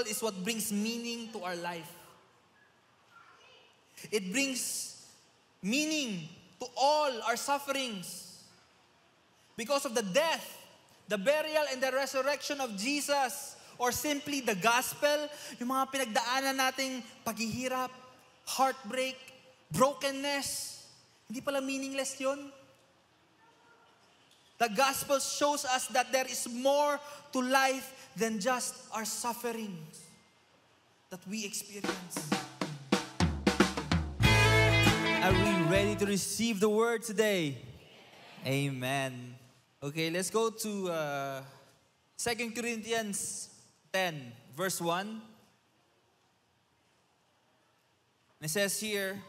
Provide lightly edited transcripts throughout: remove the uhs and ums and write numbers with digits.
gospel is what brings meaning to our life. It brings meaning to all our sufferings. Because of the death, the burial, and the resurrection of Jesus, or simply the gospel, yung mga pinagdaanan nating paghihirap, heartbreak, brokenness, hindi pala meaningless yun. The gospel shows us that there is more to life than just our sufferings that we experience. Are we ready to receive the word today? Amen. Okay, let's go to 2 Corinthians 10, verse 1. It says here,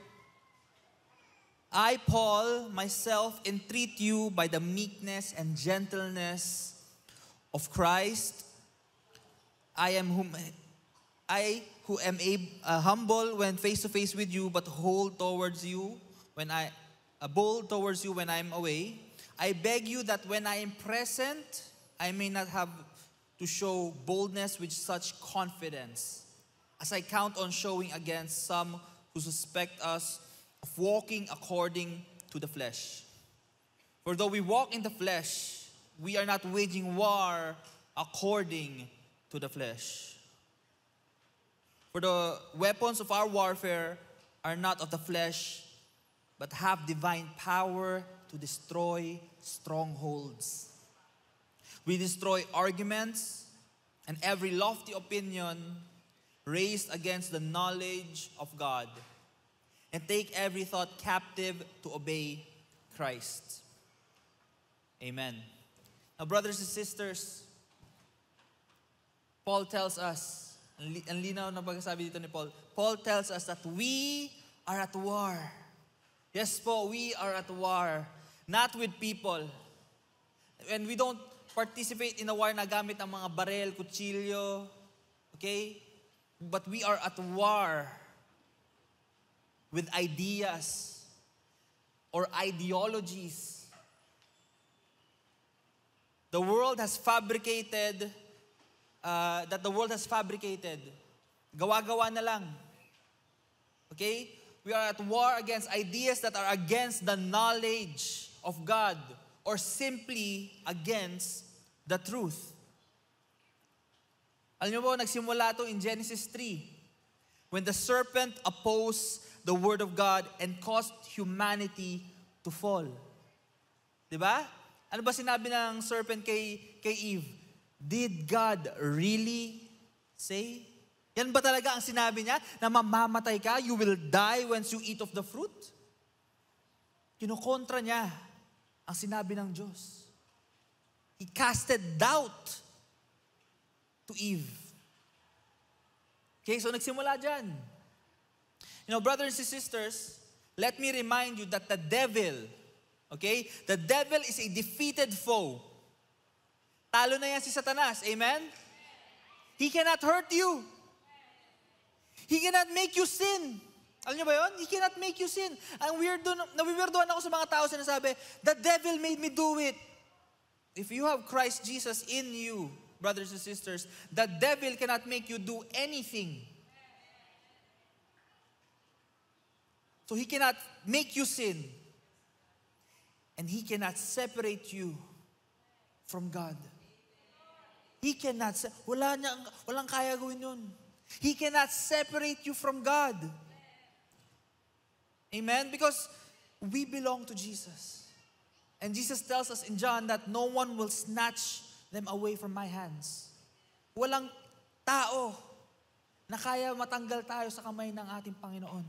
I, Paul, myself entreat you by the meekness and gentleness of Christ. I who am humble when face to face with you, but bold towards you when I am away. I beg you that when I am present, I may not have to show boldness with such confidence, as I count on showing against some who suspect us of walking according to the flesh. For though we walk in the flesh, we are not waging war according to the flesh. For the weapons of our warfare are not of the flesh, but have divine power to destroy strongholds. We destroy arguments and every lofty opinion raised against the knowledge of God, and take every thought captive to obey Christ. Amen. Now, brothers and sisters, Paul tells us, ang linaw na pagkasabi dito ni Paul, Paul tells us that we are at war. Yes po, we are at war. Not with people. And we don't participate in a war na gamit ang mga barel, kutsilyo, okay? But we are at war with ideas or ideologies. The world has fabricated, gawa-gawa na lang. Okay? We are at war against ideas that are against the knowledge of God or simply against the truth. Alam niyo po, nagsimula ito in Genesis 3 when the serpent opposed the word of God and caused humanity to fall. Diba? Ano ba sinabi ng serpent kay Eve? Did God really say? Yan ba talaga ang sinabi niya? Na mamamatay ka, you will die once you eat of the fruit? Kinukontra niya ang sinabi ng Diyos. He casted doubt to Eve. Okay, so nagsimula dyan. You know, brothers and sisters, let me remind you that the devil, okay, the devil is a defeated foe. Talo na yan si Satanas, amen? He cannot hurt you. He cannot make you sin. Alam niyo ba yun? He cannot make you sin. Ang nawiwirdoan ako sa mga tao sinasabi, the devil made me do it. If you have Christ Jesus in you, brothers and sisters, the devil cannot make you do anything. So he cannot make you sin. And he cannot separate you from God. He cannot, walang kaya gawin yun. He cannot separate you from God. Amen? Because we belong to Jesus. And Jesus tells us in John that no one will snatch them away from my hands. Walang tao na kaya matanggal tayo sa kamay ng ating Panginoon.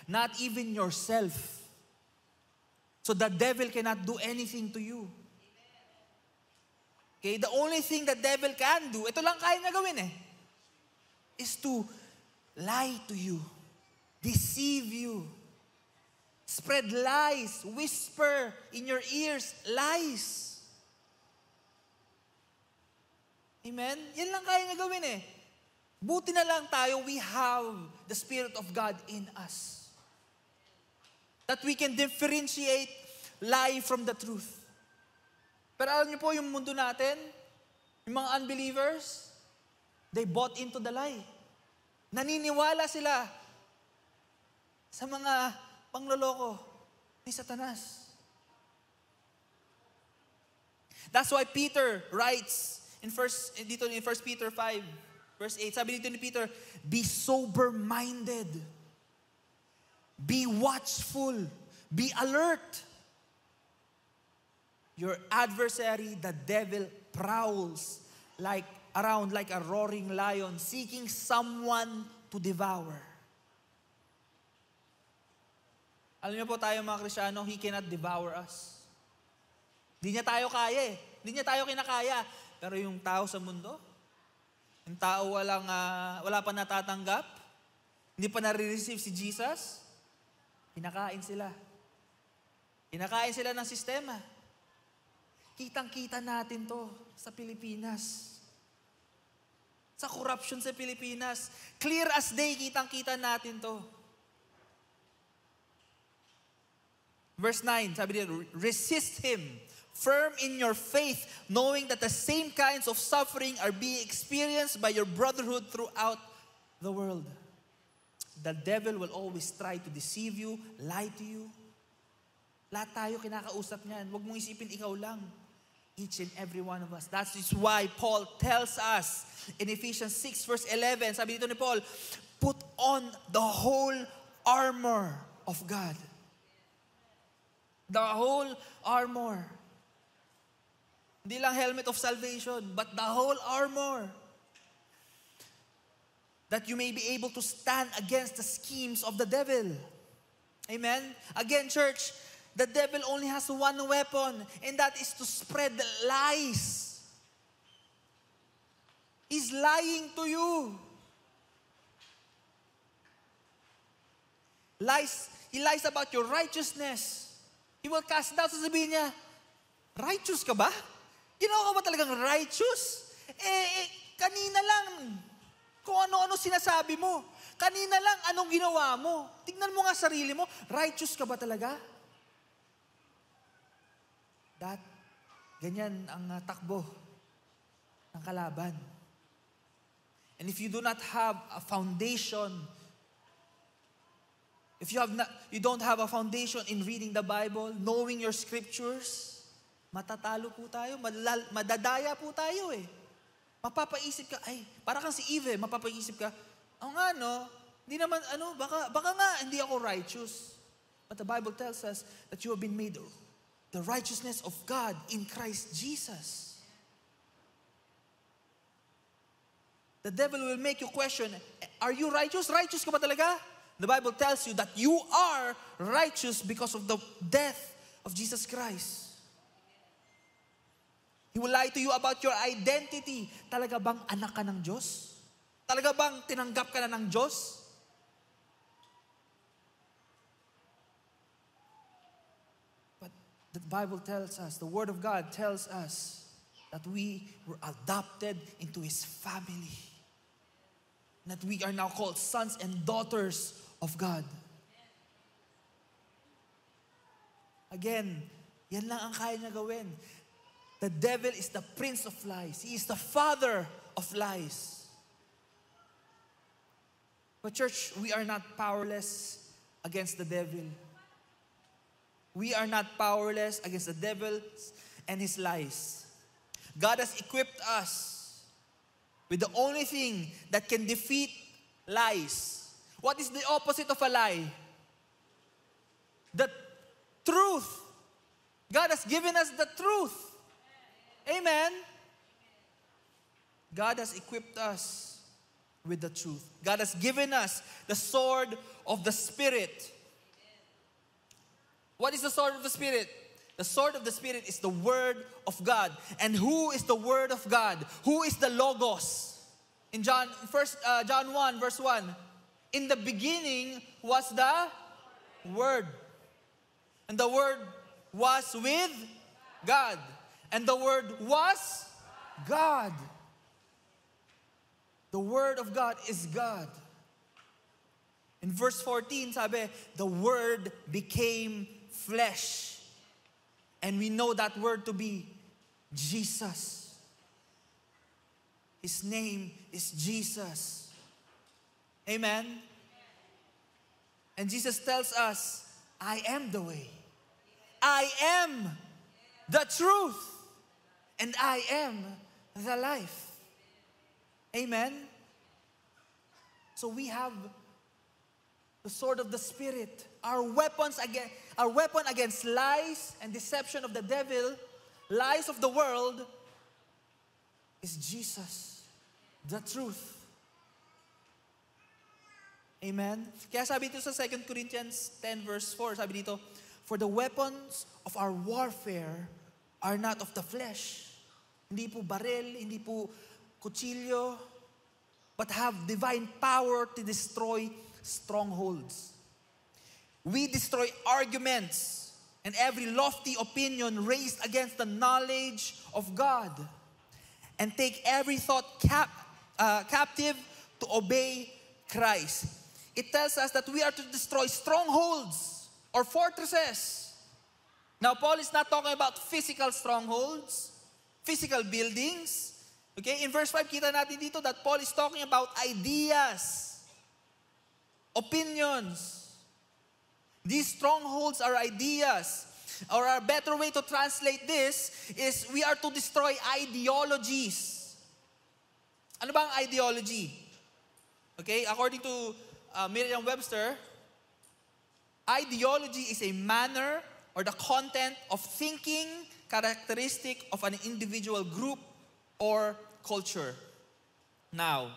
Not even yourself. So the devil cannot do anything to you. Okay, the only thing the devil can do, ito lang kaya niya gawin is to lie to you, deceive you, spread lies, whisper in your ears lies. Amen? Yan lang kaya niya gawin Buti na lang tayo, we have the Spirit of God in us. That we can differentiate lie from the truth. Pero alam niyo po, yung mundo natin, yung mga unbelievers, They bought into the lie. Naniniwala sila sa mga pangloloko ni Satanas. That's why Peter writes in 1 Peter 5, verse 8, sabi dito ni Peter, be sober-minded, be watchful, be alert. Your adversary, the devil, prowls around like a roaring lion, seeking someone to devour. Alam niyo po tayo mga Kristiyano, He cannot devour us. Hindi niya tayo kaya eh. Hindi niya tayo kinakaya. Pero yung tao sa mundo, yung tao wala pa natatanggap, hindi pa nare-receive si Jesus, kinakain sila. Kinakain sila ng sistema. Kitang-kita natin to sa Pilipinas. Sa corruption sa Pilipinas. Clear as day, kitang-kita natin to. Verse 9, sabi dito, resist him, firm in your faith, knowing that the same kinds of suffering are being experienced by your brotherhood throughout the world. The devil will always try to deceive you, lie to you. Lahat tayo kinakausap niyan. Huwag mong isipin ikaw lang. Each and every one of us. That is why Paul tells us in Ephesians 6 verse 11, sabi dito ni Paul, put on the whole armor of God. The whole armor. Hindi lang helmet of salvation, but the whole armor. That you may be able to stand against the schemes of the devil. Amen? Again, church, the devil only has one weapon, and that is to spread lies. He's lying to you. He lies about your righteousness. He will cast down, sasabihin niya, righteous ka ba? Ginawa ka ba talagang righteous? Kanina lang, kung ano-ano sinasabi mo. Kanina lang, anong ginawa mo? Tignan mo nga sarili mo, righteous ka ba talaga? Ganyan ang takbo ng kalaban. And if you do not have a foundation, if you don't have a foundation in reading the Bible, knowing your scriptures, matatalo po tayo, madadaya po tayo eh. Mapapaisip ka, ay, para kang si Eve, mapapaisip ka, nga no, hindi naman, baka nga hindi ako righteous. But the Bible tells us that you have been made the righteousness of God in Christ Jesus. The devil will make you question, are you righteous? Righteous ka ba talaga? The Bible tells you that you are righteous because of the death of Jesus Christ. He will lie to you about your identity. Talaga bang anak ka ng Diyos? Talaga bang tinanggap ka na ng Diyos? The Bible tells us, the Word of God tells us that we were adopted into His family. That we are now called sons and daughters of God. Again, yan lang ang kaya niya gawin. The devil is the prince of lies. He is the father of lies. But church, we are not powerless against the devil. We are not powerless against the devil and his lies. God has equipped us with the only thing that can defeat lies. What is the opposite of a lie? The truth. God has given us the truth. Amen? God has equipped us with the truth. God has given us the sword of the Spirit. What is the sword of the Spirit? The sword of the Spirit is the Word of God. And who is the Word of God? Who is the Logos? In John 1 verse 1, in the beginning was the Word. And the Word was with God. And the Word was God. The Word of God is God. In verse 14, sabi, the Word became flesh. And we know that word to be Jesus. His name is Jesus. Amen? And Jesus tells us, I am the way. I am the truth. And I am the life. Amen? So we have the sword of the Spirit. Our weapon against lies and deception of the devil, lies of the world, is Jesus, the truth. Amen? Kaya sabi dito sa 2 Corinthians 10 verse 4, sabi dito, for the weapons of our warfare are not of the flesh. Hindi po baril, hindi po kutsilyo, but have divine power to destroy strongholds. We destroy arguments and every lofty opinion raised against the knowledge of God, and take every thought captive to obey Christ. It tells us that we are to destroy strongholds or fortresses. Now, Paul is not talking about physical strongholds, physical buildings. Okay, in verse 5, kita natin dito that Paul is talking about ideas, opinions. These strongholds are ideas. Or a better way to translate this is we are to destroy ideologies. Ano ba ang ideology? Okay, according to Merriam-Webster, ideology is a manner or the content of thinking characteristic of an individual group or culture. Now,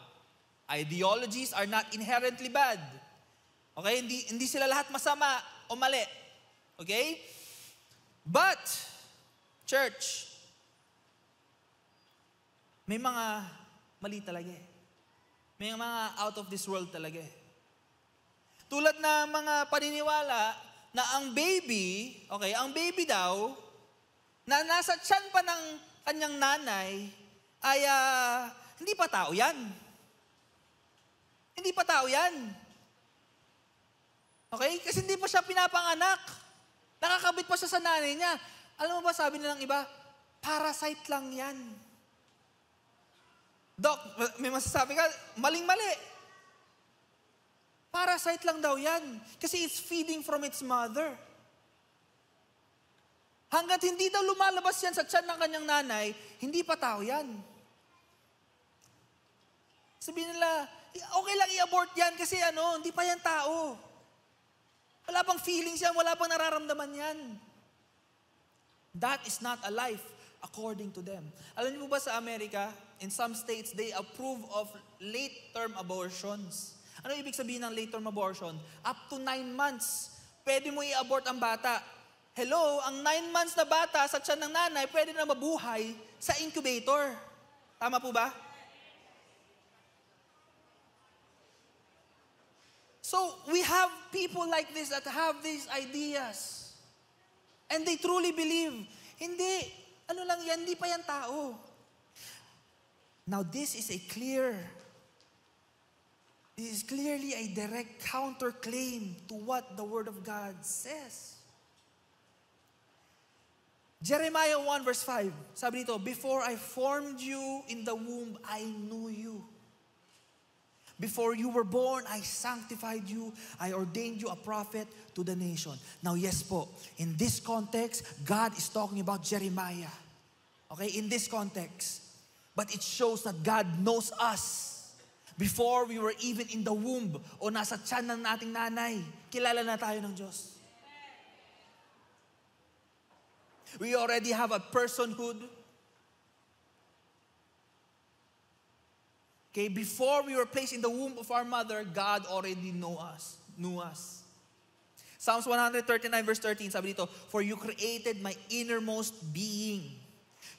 ideologies are not inherently bad. Okay? Hindi sila lahat masama o mali. Okay? But, church, may mga mali talaga eh. May mga out of this world talaga eh. Tulad na mga paniniwala na ang baby daw, na nasa tiyan pa ng kanyang nanay, ay hindi pa tao yan. Hindi pa tao yan. Okay? Kasi hindi pa siya pinapanganak. Nakakabit pa siya sa nanay niya. Alam mo ba, sabi nilang iba, parasite lang yan. Doc, may masasabi ka, maling-mali. Parasite lang daw yan. Kasi it's feeding from its mother. Hanggat hindi daw lumalabas yan sa tiyan ng kanyang nanay, hindi pa tao yan. Sabihin nila, okay lang i-abort yan kasi hindi pa yan tao. Wala pang feelings yan, wala pang nararamdaman yan. That is not a life according to them. Alam niyo ba sa Amerika, in some states, they approve of late-term abortions. Ano ibig sabihin ng late-term abortion? Up to 9 months, pwede mo i-abort ang bata. Hello, ang 9 months na bata sa tiyan ng nanay, pwede na mabuhay sa incubator. Tama po ba? So, we have people like this that have these ideas. And they truly believe, hindi, lang yan, hindi pa yan tao. Now, this is clearly a direct counterclaim to what the Word of God says. Jeremiah 1 verse 5, sabi dito, before I formed you in the womb, I knew you. Before you were born, I sanctified you. I ordained you a prophet to the nation. Now, yes po, in this context, God is talking about Jeremiah. Okay, in this context. But it shows that God knows us. Before we were even in the womb o nasa tiyan ng ating nanay, kilala na tayo ng Diyos. We already have a personhood. Okay, before we were placed in the womb of our mother, God already knew us. Psalms 139 verse 13, sabi dito, for you created my innermost being.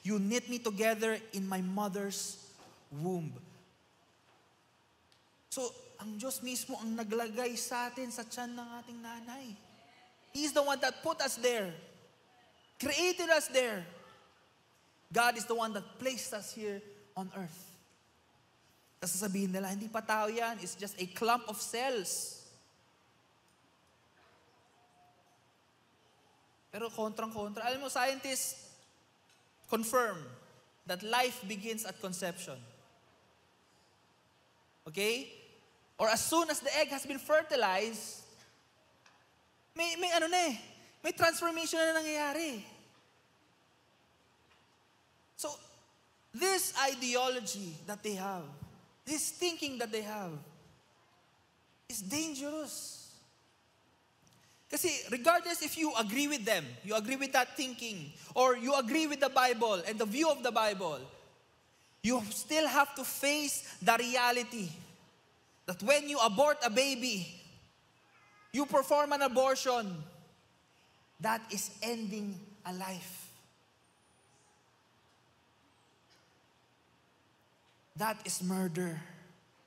You knit me together in my mother's womb. So, ang Diyos mismo ang naglagay sa atin sa tiyan ng ating nanay. He's the one that put us there. Created us there. God is the one that placed us here on earth. Tapos sasabihin nila, hindi pa tao yan. It's just a clump of cells. Pero kontrang-kontra. Alam mo, scientists confirm that life begins at conception. Okay? Or as soon as the egg has been fertilized, may transformation na nangyayari. So, this ideology that they have, this thinking that they have, is dangerous. Kasi regardless if you agree with them, you agree with that thinking, or you agree with the Bible and the view of the Bible, you still have to face the reality that when you abort a baby, you perform an abortion, that is ending a life. That is murder,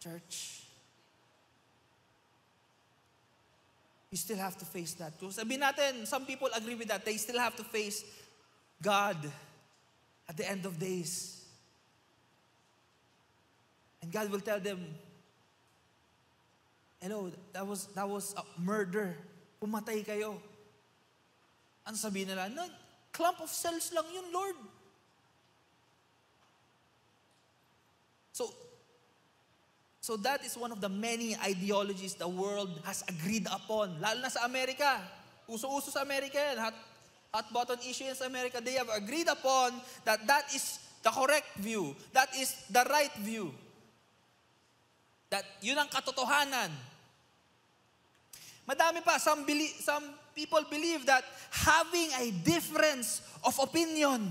church. You still have to face that. Kung sabihin natin, some people agree with that. They still have to face God at the end of days. And God will tell them, hello, that was a murder. Pumatay kayo. Ano sabihin nila? No, clump of cells lang yun, Lord. So that is one of the many ideologies the world has agreed upon. Lalo na sa Amerika. Uso-uso sa Amerika yan. Hot button issue sa Amerika. They have agreed upon that that is the correct view. That is the right view. That yun ang katotohanan. Madami pa. Some people believe that having a difference of opinion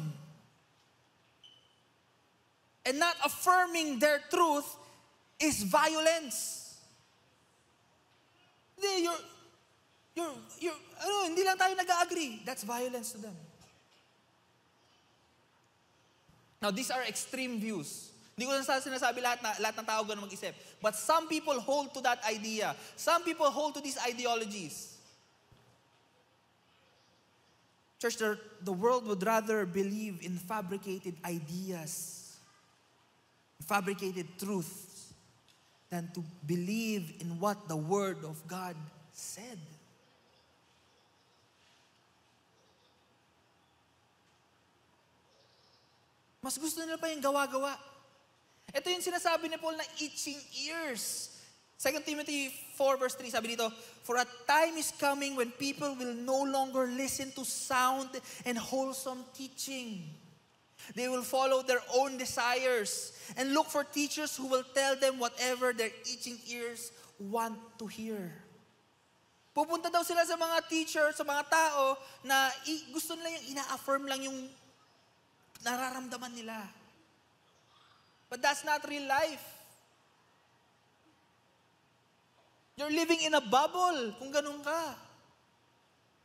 and not affirming their truth is violence. Hindi lang tayo nag-agree. That's violence to them. Now, these are extreme views. Hindi ko na sinasabi lahat ng tao ganun mag-isip. But some people hold to that idea. Some people hold to these ideologies. Church, the world would rather believe in fabricated ideas, fabricated truth, than to believe in what the Word of God said. Mas gusto nila pa yung gawa-gawa. Ito yung sinasabi ni Paul na itching ears. 2 Timothy 4 verse 3, sabi dito, for a time is coming when people will no longer listen to sound and wholesome teaching. They will follow their own desires and look for teachers who will tell them whatever their itching ears want to hear. Pupunta daw sila sa mga teacher, sa mga tao na gusto nila yung ina-affirm lang yung nararamdaman nila. But that's not real life. You're living in a bubble kung ganun ka.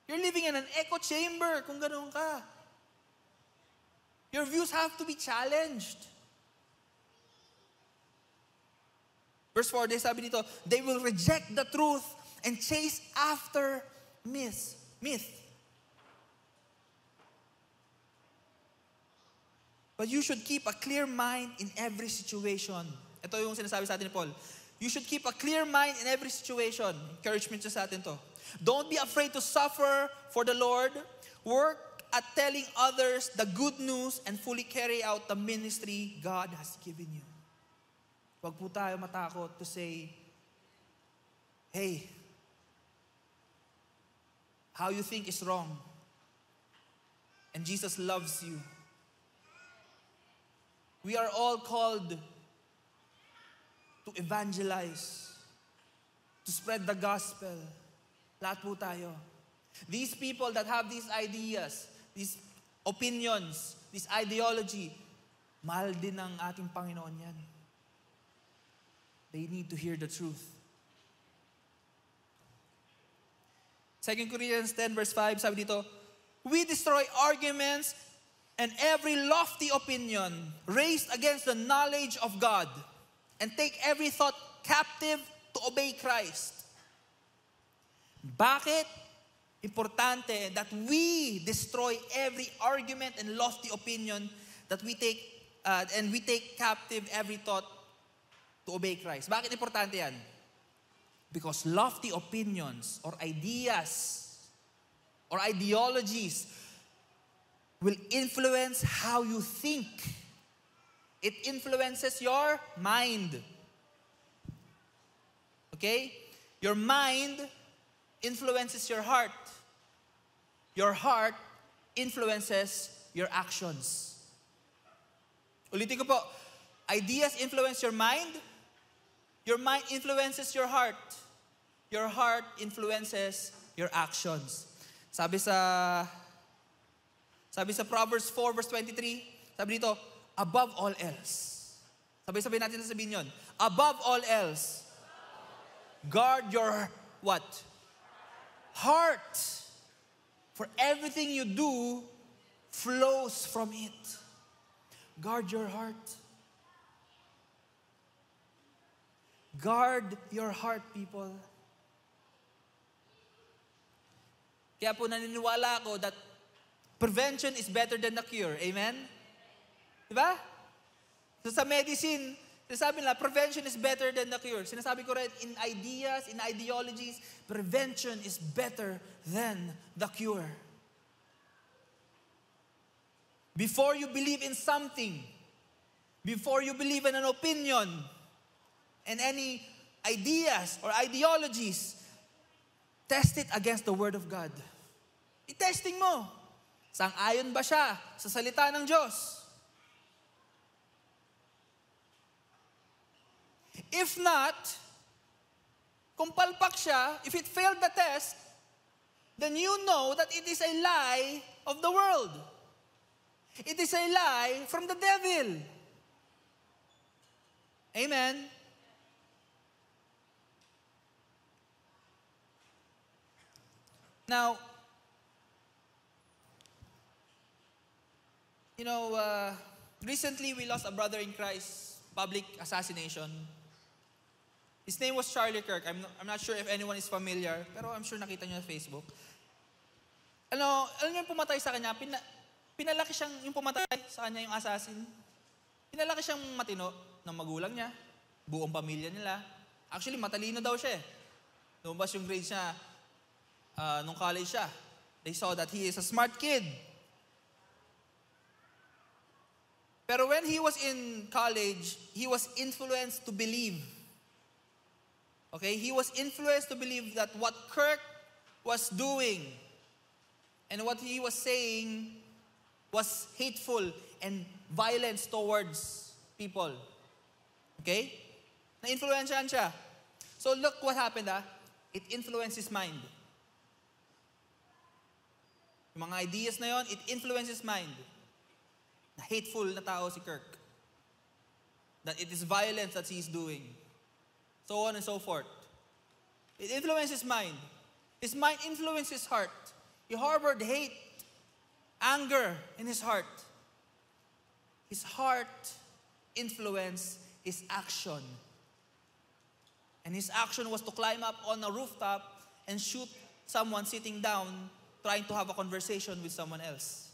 You're living in an echo chamber kung ganun ka. Your views have to be challenged. Verse 4, they sabi dito, they will reject the truth and chase after myth. But you should keep a clear mind in every situation. Ito yung sinasabi sa atin ni Paul. You should keep a clear mind in every situation. Encouragement siya sa atin to. Don't be afraid to suffer for the Lord. Work at telling others the good news and fully carry out the ministry God has given you. Huwag po tayo matakot to say, hey, how you think is wrong. And Jesus loves you. We are all called to evangelize, to spread the gospel. Lahat po tayo. These people that have these ideas, these opinions, this ideology, mahal din ng ating Panginoon yan. They need to hear the truth. 2 Corinthians 10 verse 5, sabi dito, we destroy arguments and every lofty opinion raised against the knowledge of God and take every thought captive to obey Christ. Bakit? Importante that we destroy every argument and lofty opinion that we take and we take captive every thought to obey Christ. Bakit importante yan? Because lofty opinions or ideas or ideologies will influence how you think. It influences your mind. Okay? Your mind influences your heart. Your heart influences your actions. Ulitin ko po, ideas influence your mind influences your heart influences your actions. Sabi sa Proverbs 4 verse 23, sabi dito, above all else. Sabay-sabay natin sabihin yun. Above all else, guard your what? Heart. For everything you do flows from it. Guard your heart. Guard your heart, people. Kaya po naniniwala ako that prevention is better than the cure. Amen? Diba? So sa medicine, sinasabi nila, prevention is better than the cure. Sinasabi ko rin, in ideas, in ideologies, prevention is better than the cure. Before you believe in something, before you believe in an opinion, and any ideas or ideologies, test it against the Word of God. I-testing mo. Sang-ayon ba siya sa salita ng Diyos? If not, kung palpak siya, if it failed the test, then you know that it is a lie of the world. It is a lie from the devil. Amen? Now, recently we lost a brother in Christ, public assassination. His name was Charlie Kirk. I'm not sure if anyone is familiar, pero I'm sure nakita niyo sa Facebook. Alam niyo yung pumatay sa kanya, pinalaki siyang, yung pumatay sa kanya yung assassin, pinalaki siyang matino ng magulang niya, buong pamilya nila. Actually, matalino daw siya eh. Lumabas yung grades niya nung college siya. They saw that he is a smart kid. Pero when he was in college, he was influenced to believe. Okay? He was influenced to believe that what Kirk was doing and what he was saying was hateful and violence towards people. Okay? Na-influensyahan siya. So look what happened, It influenced his mind. Yung mga ideas na yon, it influences his mind. Na hateful na tao si Kirk. That it is violence that he's doing. So on and so forth. It influences his mind. His mind influenced his heart. He harbored hate, anger in his heart. His heart influenced his action. And his action was to climb up on a rooftop and shoot someone sitting down trying to have a conversation with someone else.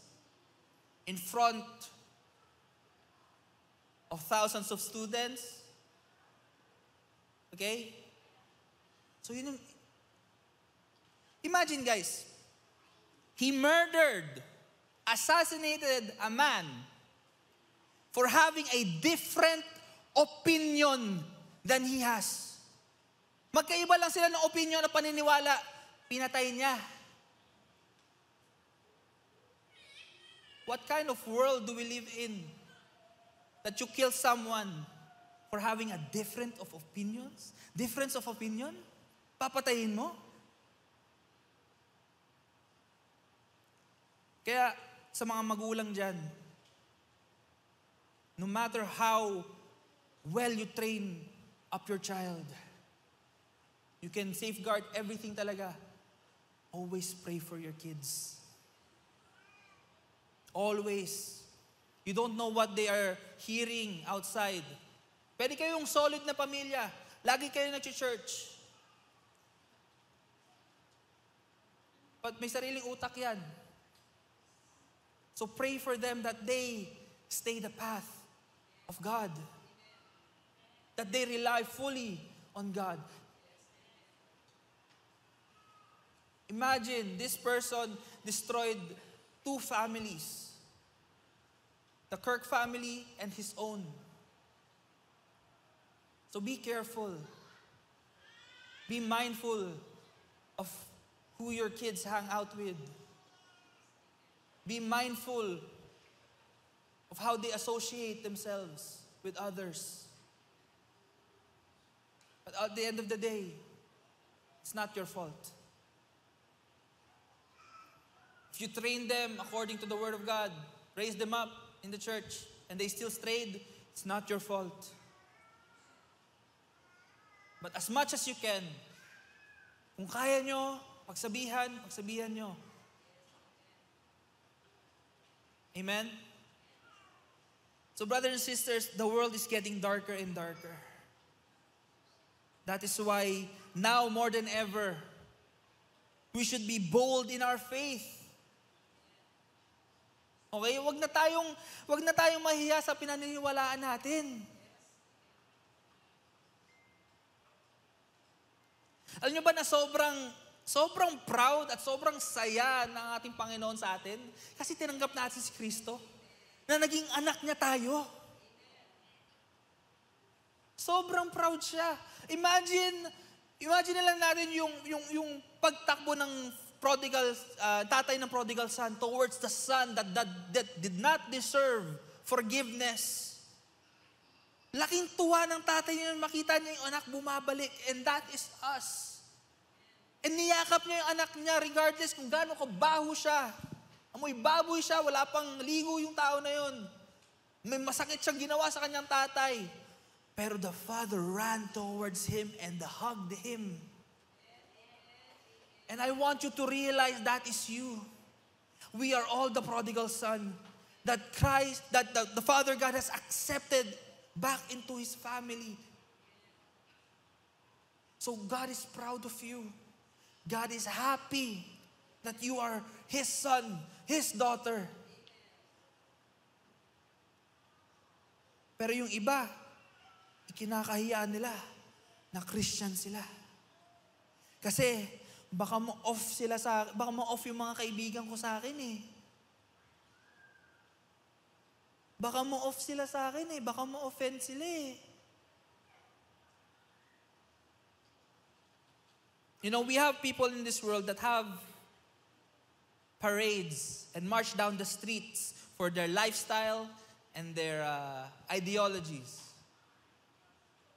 In front of thousands of students. Okay? So imagine guys, he murdered, assassinated a man for having a different opinion than he has. Magkaiba lang sila ng opinion na paniniwala, pinatay niya. What kind of world do we live in? That you kill someone for having a difference of opinions? Difference of opinion? Papatayin mo? Kaya sa mga magulang dyan, no matter how well you train up your child, you can safeguard everything talaga. Always pray for your kids. Always. You don't know what they are hearing outside. Pwede kayong solid na pamilya. Lagi kayo nag-church. But may sariling utak yan. So pray for them that they stay the path of God. That they rely fully on God. Imagine, this person destroyed 2 families. The Kirk family and his own. So be careful. Be mindful of who your kids hang out with. Be mindful of how they associate themselves with others. But at the end of the day, it's not your fault. If you train them according to the Word of God, raise them up in the church, and they still strayed, it's not your fault. But as much as you can, kung kaya nyo, pagsabihan nyo. Amen? So brothers and sisters, the world is getting darker and darker. That is why now more than ever, we should be bold in our faith. Okay? Wag na tayong mahiya sa pinaniniwalaan natin. Alam niyo ba na sobrang proud at sobrang saya ng ating Panginoon sa atin kasi tinanggap natin si Kristo na naging anak niya tayo. Sobrang proud siya. Imagine na lang natin yung pagtakbo ng tatay ng prodigal son towards the son that did not deserve forgiveness. Laking tuwa ng tatay niya makita niya yung anak bumabalik, and that is us. And niyakap niya yung anak niya regardless kung gaano kabaho siya. Amoy baboy siya, wala pang ligo yung tao na yun. May masakit siyang ginawa sa kanyang tatay. Pero the father ran towards him and hugged him. And I want you to realize that is you. We are all the prodigal son that the Father God has accepted back into His family. So God is proud of you. God is happy that you are His son, His daughter. Pero yung iba, ikinakahiyaan nila na Christian sila. Kasi baka ma-off yung mga kaibigan ko sa akin eh. Baka ma-off sila sa akin eh. Baka ma-offend sila eh. You know, we have people in this world that have parades and march down the streets for their lifestyle and their ideologies.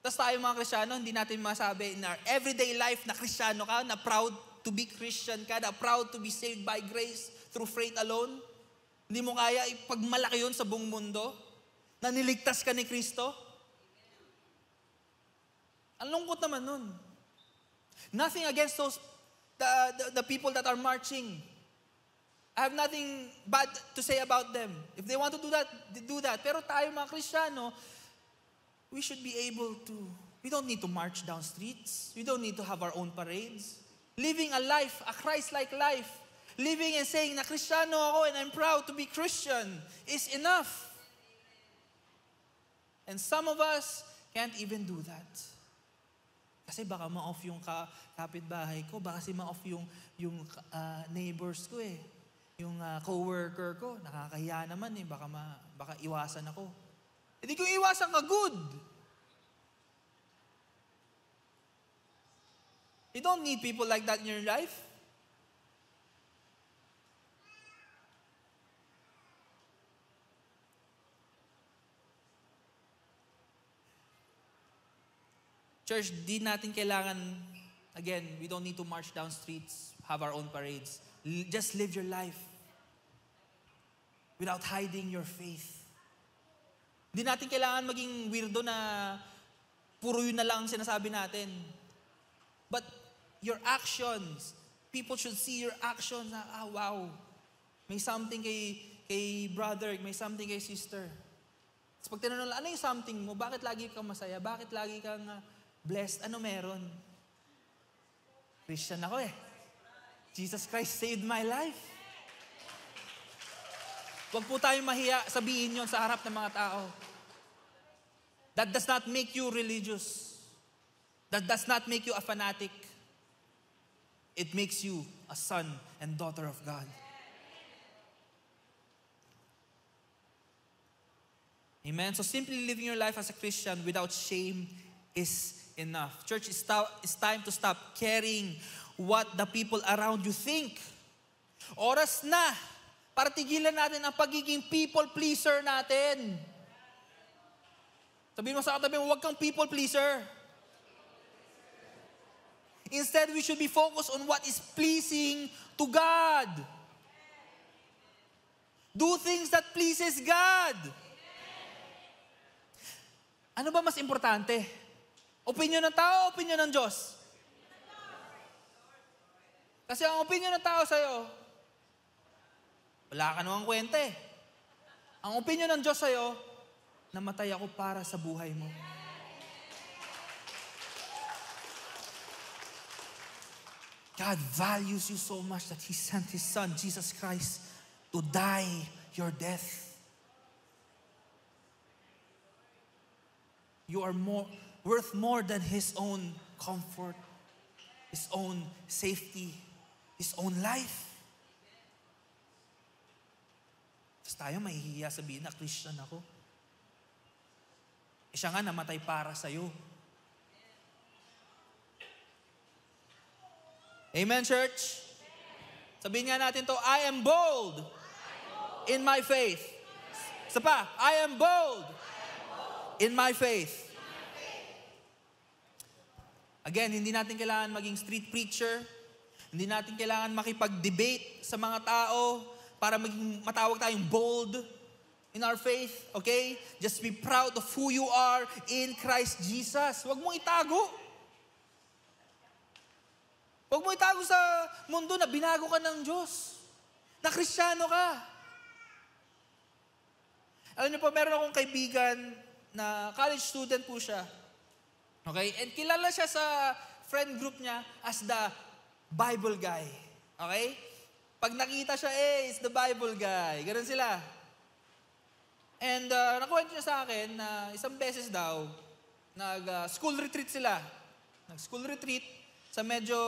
Tapos tayo mga Kristiyano, hindi natin masabi in our everyday life na Kristiyano ka, na proud to be Christian ka, na proud to be saved by grace through faith alone. Hindi mo kaya ipagmalaki yun sa buong mundo, na niligtas ka ni Kristo. Ang lungkot naman nun. Nothing against those, the people that are marching. I have nothing bad to say about them. If they want to do that, they do that. Pero tayo mga Kristiyano, we should be able to, we don't need to march down streets. We don't need to have our own parades. Living a life, a Christ-like life, living and saying na Kristiyano ako and I'm proud to be Christian is enough. And some of us can't even do that. Kasi baka ma-off yung kapitbahay ko, baka kasi ma-off yung neighbors ko eh. Yung co-worker ko, nakakahiya naman eh, baka iwasan ako. Hindi ko iwasan ka, good. You don't need people like that in your life. Church, di natin kailangan, again, we don't need to march down streets, have our own parades. Just live your life without hiding your faith. Di natin kailangan maging weirdo na puro yun na lang ang sinasabi natin. But your actions, people should see your actions na, wow, may something kay brother, may something kay sister. Tapos pag tinanong lang, ano yung something mo? Bakit lagi kang masaya? Bakit lagi kang blessed? Ano meron? Christian ako eh. Jesus Christ saved my life. Huwag po tayong mahiya sabihin yon sa harap ng mga tao. That does not make you religious. That does not make you a fanatic. It makes you a son and daughter of God. Amen? So simply living your life as a Christian without shame is enough. Church, it's time to stop caring what the people around you think. Oras na para tigilan natin ang pagiging people pleaser natin. Sabihin mo sa katabi mo, huwag kang people pleaser. Instead, we should be focused on what is pleasing to God. Do things that pleases God. Ano ba mas importante? Opinion ng tao o opinion ng Diyos? Kasi ang opinion ng tao sa'yo, wala ka namang kwenta eh. Ang opinion ng Diyos sa'yo, namatay ako para sa buhay mo. God values you so much that He sent His Son, Jesus Christ, to die your death. You are worth more than His own comfort, His own safety, His own life. Tapos tayo mahihiya sabihin na Christian ako. Siya nga namatay para sa'yo. Amen, church? Sabihin nga natin to, I am bold in my faith. Isa pa, I am bold in my faith. Again, hindi natin kailangan maging street preacher. Hindi natin kailangan makipag-debate sa mga tao para maging matawag tayong bold in our faith, okay? Just be proud of who you are in Christ Jesus. Huwag mong itago. Huwag mong itago sa mundo na binago ka ng Diyos. Na Kristiyano ka. Alam niyo po, meron akong kaibigan na college student po siya. Okay? And kilala siya sa friend group niya as the Bible guy. Okay? Pag nakita siya, it's the Bible guy. Ganun sila. And nakuwento niya sa akin na isang beses daw, nag-school retreat sila. Nag-school retreat sa medyo,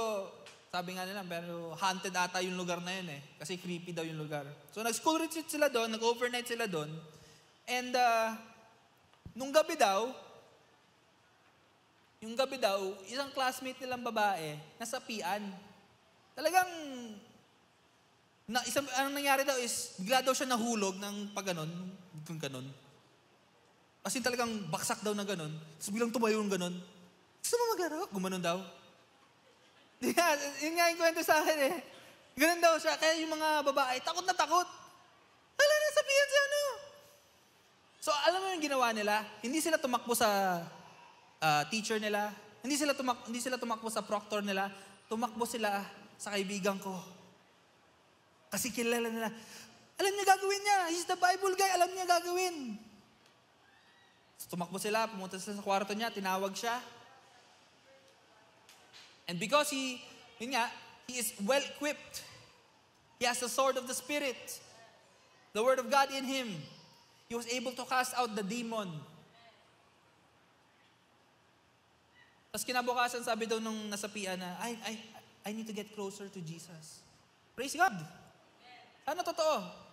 sabi nga nila, pero haunted ata yung lugar na yun eh. Kasi creepy daw yung lugar. So nag-school retreat sila doon, nag-overnight sila doon. And nung gabi daw, isang classmate nilang babae, nasapian. Talagang, anong nangyari daw is, bigla daw siya nahulog ng pag-ganon, kung ganon. As in talagang baksak daw na ganon. Tapos biglang tumayo yung ganon. Gusto mo maglaro? Gumanon daw. Yun nga yung kwento sa akin eh. Ganon daw siya. Kaya yung mga babae, takot na takot. Hala, nasabihan siya ano. So alam mo yung ginawa nila? Hindi sila tumakbo sa teacher nila. Hindi sila tumakbo sa proctor nila. Tumakbo sila sa kaibigan ko. Kasi kilala nila. Alam niya gagawin niya. He's the Bible guy. Alam niya gagawin. So, tumakbo sila, pumunta sila sa kwarto niya, tinawag siya. And because he is well-equipped. He has the sword of the Spirit. The Word of God in him. He was able to cast out the demon. Tapos kinabukasan, sabi daw nung nasapian na, I need to get closer to Jesus. Praise God. Ano totoo?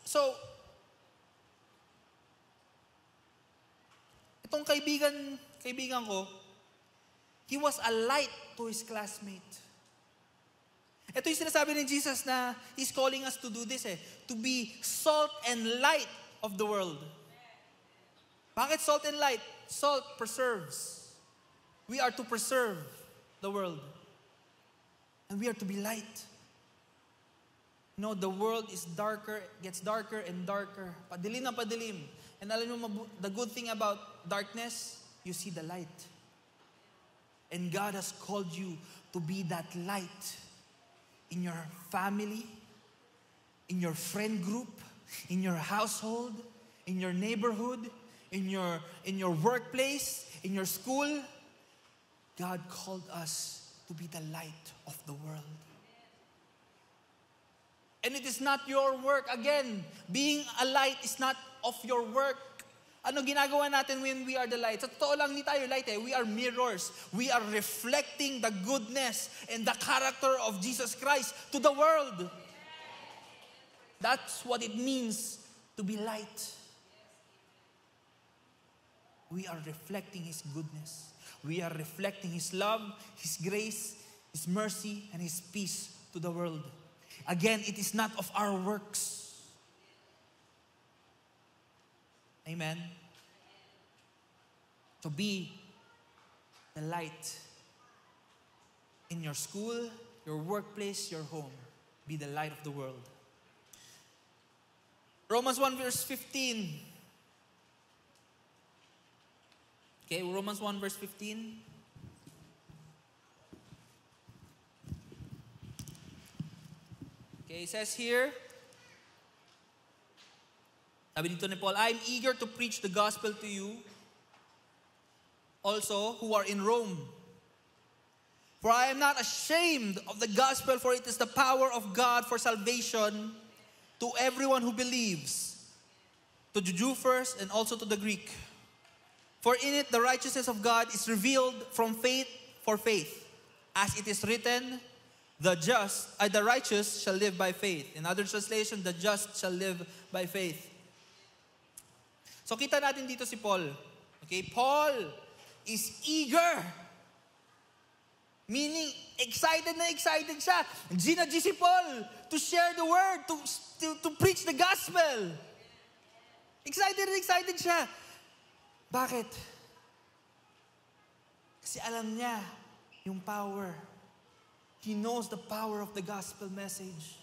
So, itong kaibigan ko, he was a light to his classmate. Ito yung sinasabi ni Jesus na He's calling us to do this to be salt and light of the world. Bakit salt and light? Salt preserves. We are to preserve the world. And we are to be light. No, the world is gets darker and darker. Padilim na padilim. And alam mo, the good thing about darkness, you see the light. And God has called you to be that light in your family, in your friend group, in your household, in your neighborhood, in your workplace, in your school. God called us to be the light of the world. And it is not your work. Again, being a light is not of your work. Ano ginagawa natin when we are the light? Sa totoo lang, hindi tayo light We are mirrors. We are reflecting the goodness and the character of Jesus Christ to the world. That's what it means to be light. we are reflecting His goodness. We are reflecting His love, His grace, His mercy, and His peace to the world. Again, it is not of our works. Amen? To be the light in your school, your workplace, your home. Be the light of the world. Romans 1 verse 15. Okay, Romans 1 verse 15. Okay, it says here, sabi dito ni Paul, I am eager to preach the gospel to you also who are in Rome. For I am not ashamed of the gospel, for it is the power of God for salvation to everyone who believes, to the Jew first and also to the Greek. For in it the righteousness of God is revealed from faith for faith. As it is written, the righteous shall live by faith. In other translation, the just shall live by faith. So kita natin dito si Paul. Okay, Paul is eager. Meaning, excited na excited siya. G si Paul to share the word, to preach the gospel. Excited na excited siya. Bakit? Kasi alam niya yung power. He knows the power of the gospel message.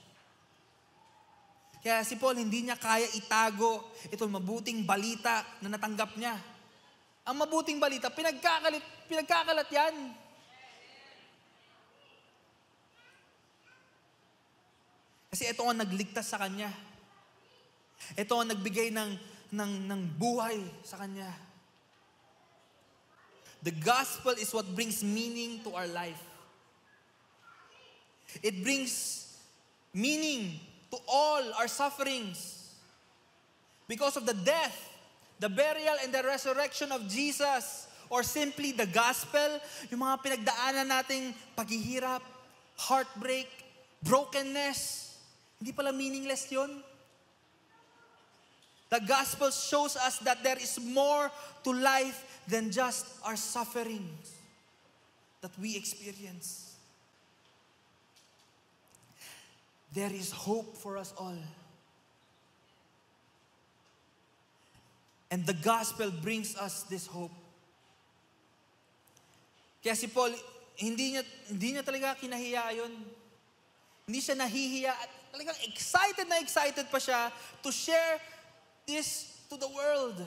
Kaya si Paul hindi niya kaya itago itong mabuting balita na natanggap niya. Ang mabuting balita, pinagkakalat yan. Kasi ito ang nagligtas sa kanya. Ito ang nagbigay ng buhay sa kanya. The gospel is what brings meaning to our life. It brings meaning to all our sufferings. Because of the death, the burial, and the resurrection of Jesus, or simply the gospel, yung mga pinagdaanan nating paghihirap, heartbreak, brokenness, hindi pala meaningless yun. The gospel shows us that there is more to life than just our sufferings that we experience. There is hope for us all. And the gospel brings us this hope. Kaya si Paul, hindi niya talaga kinahiya yun. Hindi siya nahihiya at talagang excited pa siya to share this to the world.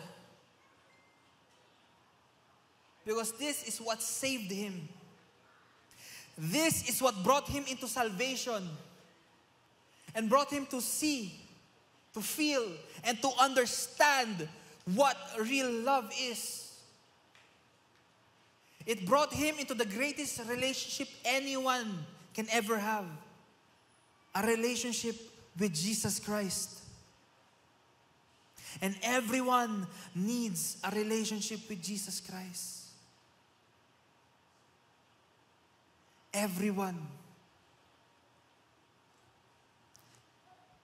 Because this is what saved him. This is what brought him into salvation and brought him to see, to feel, and to understand what real love is. It brought him into the greatest relationship anyone can ever have. A relationship with Jesus Christ. And everyone needs a relationship with Jesus Christ. Everyone.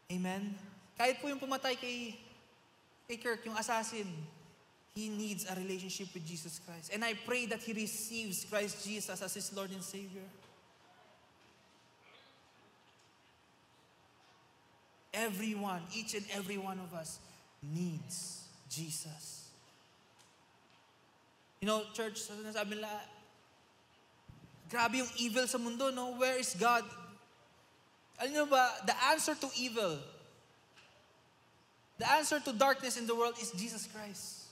Amen? Kahit po yung pumatay kay Kirk, yung assassin, he needs a relationship with Jesus Christ. And I pray that he receives Christ Jesus as his Lord and Savior. Everyone, each and every one of us needs Jesus. You know, church, sabi nila, grabe yung evil sa mundo, no? Where is God? Alam niyo ba, the answer to evil, the answer to darkness in the world is Jesus Christ.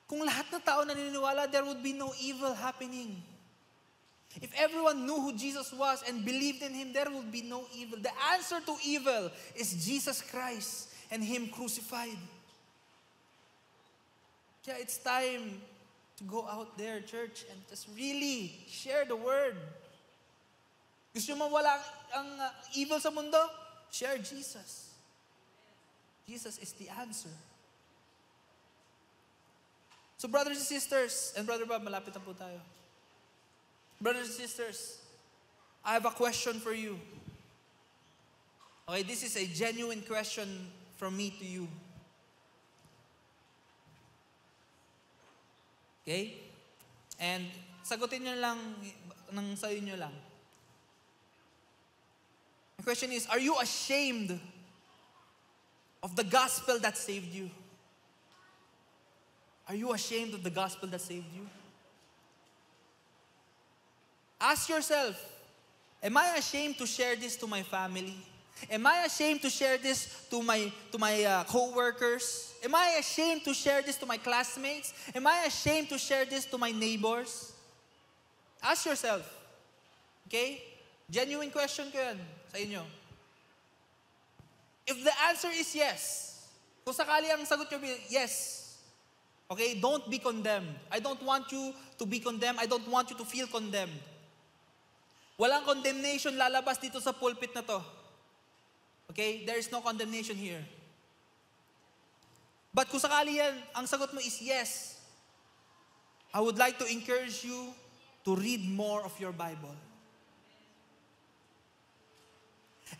Kung lahat ng tao naniniwala, there would be no evil happening. If everyone knew who Jesus was and believed in Him, there would be no evil. The answer to evil is Jesus Christ and Him crucified. Kaya it's time to go out there, church, and just really share the word. Gusto mo mawala ang evil sa mundo? Share Jesus. Jesus is the answer. So brothers and sisters, and Brother Bob, malapit na po tayo. Brothers and sisters, I have a question for you. Okay, this is a genuine question from me to you. Okay? And sagutin nyo lang ng sayo nyo lang. The question is, are you ashamed of the gospel that saved you? Are you ashamed of the gospel that saved you? Ask yourself, am I ashamed to share this to my family? Am I ashamed to share this to my co-workers? Am I ashamed to share this to my classmates? Am I ashamed to share this to my neighbors? Ask yourself. Okay? Genuine question ko yan sa inyo. If the answer is yes, kung sakali ang sagot nyo, yes. Okay? Don't be condemned. I don't want you to be condemned. I don't want you to feel condemned. Walang condemnation lalabas dito sa pulpit na to. Okay? There is no condemnation here. But kung sakali yan, ang sagot mo is yes, I would like to encourage you to read more of your Bible.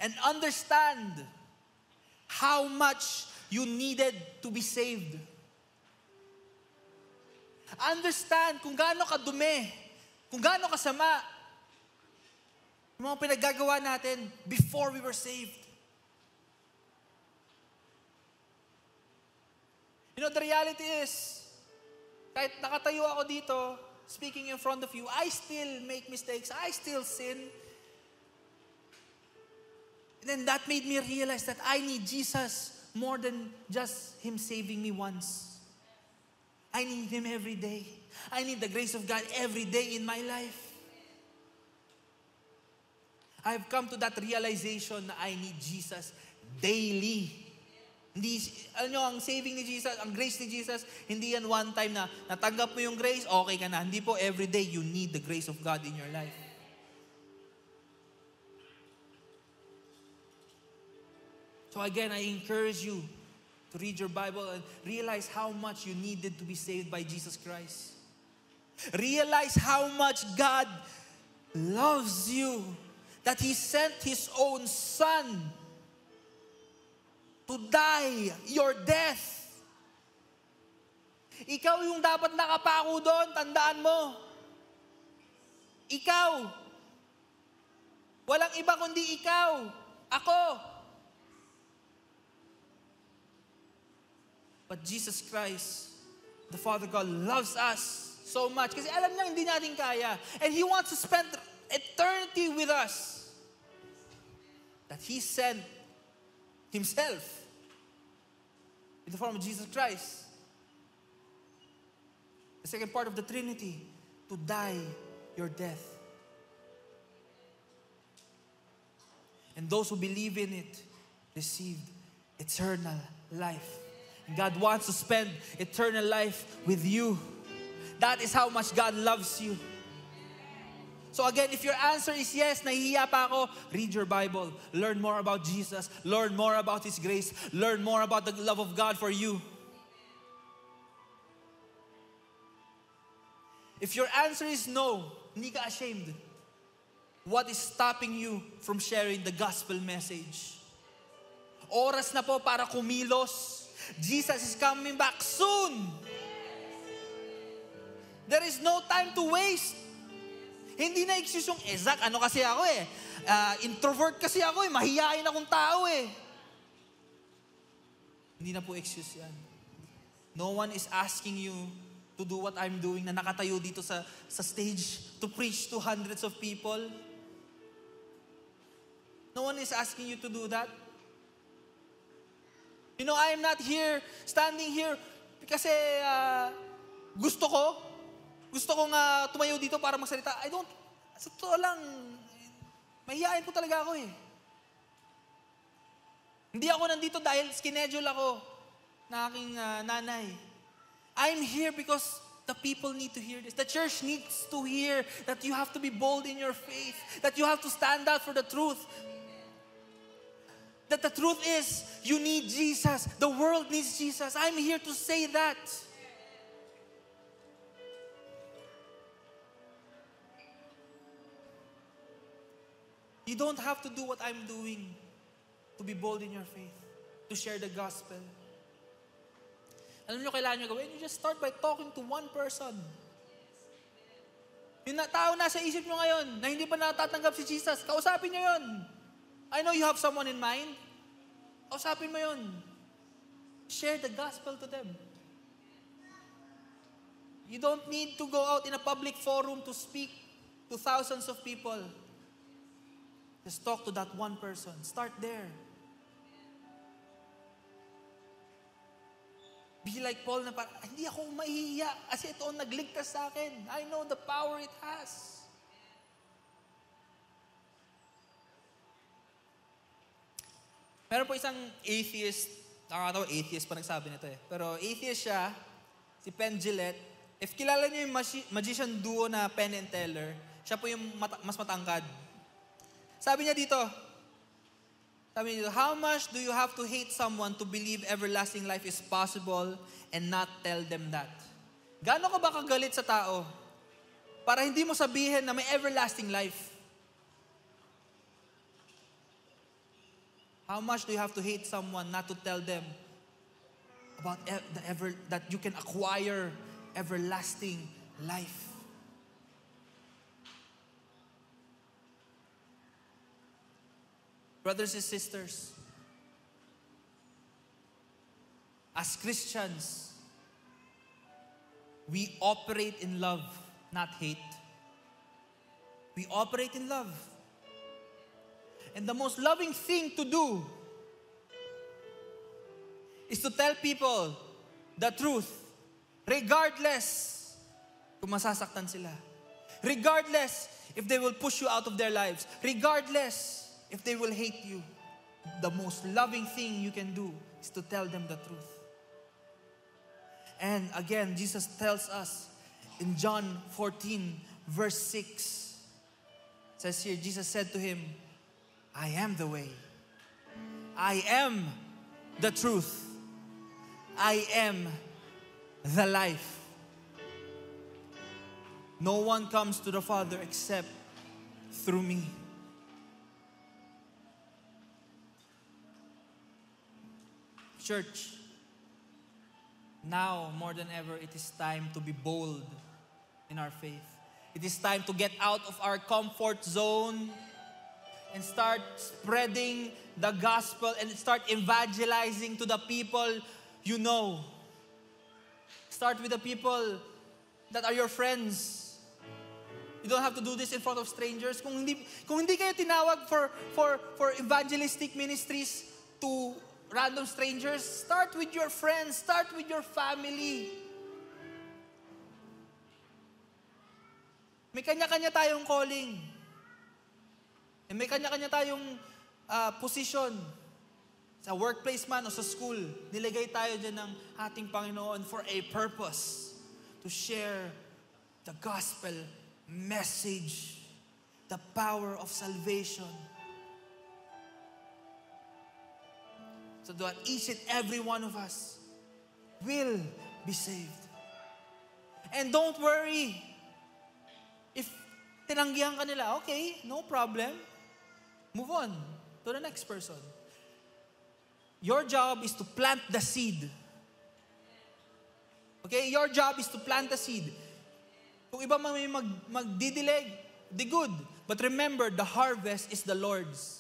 And understand how much you needed to be saved. Understand kung gaano kadumi, kung gaano kasama yung mga pinaggagawa natin before we were saved. You know, the reality is, kahit nakatayo ako dito, speaking in front of you, I still make mistakes. I still sin. And then that made me realize that I need Jesus more than just Him saving me once. I need Him every day. I need the grace of God every day in my life. I've come to that realization na I need Jesus daily. Hindi, alam nyo, ang saving ni Jesus, ang grace ni Jesus, hindi yan one time na natanggap mo yung grace, okay ka na. Hindi po, every day you need the grace of God in your life. So again, I encourage you to read your Bible and realize how much you needed to be saved by Jesus Christ. Realize how much God loves you, that He sent His own Son to die your death. Ikaw yung dapat nakapako doon, tandaan mo. Ikaw. Walang iba kundi ikaw. Ako. But Jesus Christ, the Father God, loves us so much. Kasi alam niya hindi natin kaya. And He wants to spend eternity with us. That He sent Himself in the form of Jesus Christ, the second part of the Trinity, to die your death. And those who believe in it received eternal life. And God wants to spend eternal life with you. That is how much God loves you. So again, if your answer is yes, nahihiya pa ako, read your Bible. Learn more about Jesus. Learn more about His grace. Learn more about the love of God for you. If your answer is no, hindi ka ashamed, what is stopping you from sharing the gospel message? Oras na po para kumilos. Jesus is coming back soon. There is no time to waste. Hindi na excuse yung, Zach, ano kasi ako introvert kasi ako mahihain akong tao Hindi na po excuse yan. No one is asking you to do what I'm doing na nakatayo dito sa stage to preach to hundreds of people. No one is asking you to do that. You know, I am not here, standing here, kasi gusto kong tumayo dito para magsalita. Sa totoo lang, mahihain po talaga ako Hindi ako nandito dahil skinedule ako na aking nanay. I'm here because the people need to hear this. The church needs to hear that you have to be bold in your faith, that you have to stand out for the truth. That the truth is, you need Jesus. The world needs Jesus. I'm here to say that. You don't have to do what I'm doing to be bold in your faith, to share the gospel. Alam niyo, kailangan niyo gawin? You just start by talking to one person. Yung tao nasa isip nyo ngayon na hindi pa natatanggap si Jesus, kausapin nyo yun. I know you have someone in mind. Kausapin mo yun. Share the gospel to them. You don't need to go out in a public forum to speak to thousands of people. Just talk to that one person. Start there. Be like Paul na parang, hindi ako mahihiya kasi ito ang nagligtas sa akin. I know the power it has. Meron po isang atheist, nakakatawa, atheist pa nagsabi nito eh. Pero atheist siya, si Penn Jillette. If kilala niyo yung magician duo na Penn and Teller, siya po yung mas matangkad. Sabi niya dito, how much do you have to hate someone to believe everlasting life is possible and not tell them that? Gaano ka ba kagalit sa tao para hindi mo sabihin na may everlasting life? How much do you have to hate someone not to tell them about that you can acquire everlasting life? Brothers and sisters, as Christians, we operate in love, not hate. We operate in love. And the most loving thing to do is to tell people the truth, regardless kung masasaktan sila. Regardless if they will push you out of their lives. Regardless if they will hate you. The most loving thing you can do is to tell them the truth. And again, Jesus tells us in John 14, verse 6, it says here, Jesus said to him, I am the way. I am the truth. I am the life. No one comes to the Father except through me. Church, now more than ever, it is time to be bold in our faith. It is time to get out of our comfort zone and start spreading the gospel and start evangelizing to the people you know. Start with the people that are your friends. You don't have to do this in front of strangers. Kung hindi kayo tinawag for evangelistic ministries to random strangers, start with your friends, start with your family. May kanya-kanya tayong calling. And may kanya-kanya tayong position. Sa workplace man o sa school, nilagay tayo dyan ng ating Panginoon for a purpose. To share the gospel message. The power of salvation. So that each and every one of us will be saved. And don't worry. If tinanggihan ka nila, okay, no problem. Move on to the next person. Your job is to plant the seed. Okay? Your job is to plant the seed. Kung iba may magdidilig, di good. But remember, the harvest is the Lord's.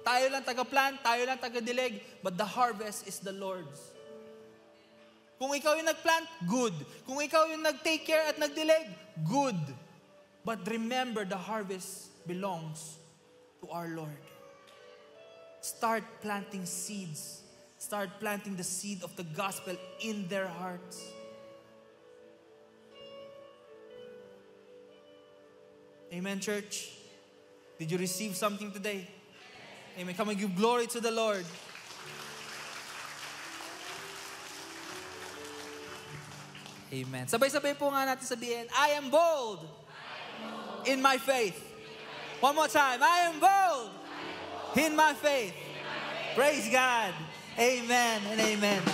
Tayo lang taga-plant, tayo lang taga-dilig, but the harvest is the Lord's. Kung ikaw yung nag-plant, good. Kung ikaw yung nag-take care at nagdilig, good. But remember, the harvest belongs to our Lord. Start planting seeds. Start planting the seed of the gospel in their hearts. Amen, church? Did you receive something today? Amen. Come and give glory to the Lord. Amen. Sabay-sabay po nga natin sabihin, I am bold in my faith. One more time. I am bold in my faith. Praise God. Amen and amen.